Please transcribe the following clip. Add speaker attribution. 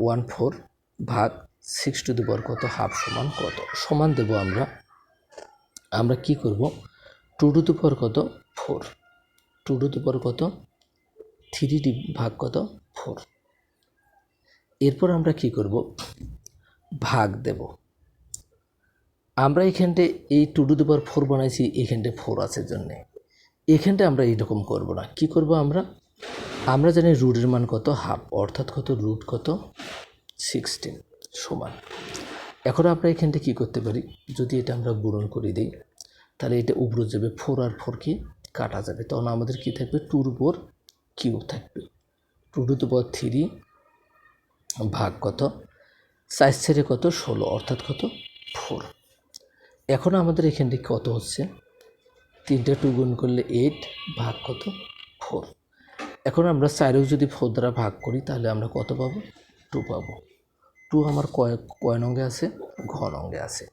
Speaker 1: 1/4 ভাগ 6 কত হাফ সমান কত সমান দেব আমরা কি করব 2 কত 4 2 কত 3 ভাগ কত 4 এরপর আমরা কি করব ভাগ দেব আমরা এখানটা এই 2/4 বানাইছি এখানটা 4 আছে জন্য এখানটা আমরা এইরকম করব না কি করব আমরা জানি রুটের মান কত হাফ অর্থাৎ কত রুট কত 16 সমান এখন আমরা এখানটা কি করতে পারি যদি এটা আমরা গুণন করে দেই তাহলে এটা উপরে যাবে 4 আর 4 কি কাটা যাবে তখন আমাদের কি থাকবে 2/3 থাকবে 2/3 ভাগ কত 4 ছেড়ে কত 16 অর্থাৎ কত 4 এখন আমাদের এখানটা কত হচ্ছে 3টা 2 গুণ করলে 8 ভাগ কত 4 এখন আমরা 4 যদি 4 দ্বারা ভাগ করি তাহলে আমরা কত পাবো 2 পাবো 2 আমার কয় নঙ্গে আছে ঘ নঙ্গে আছে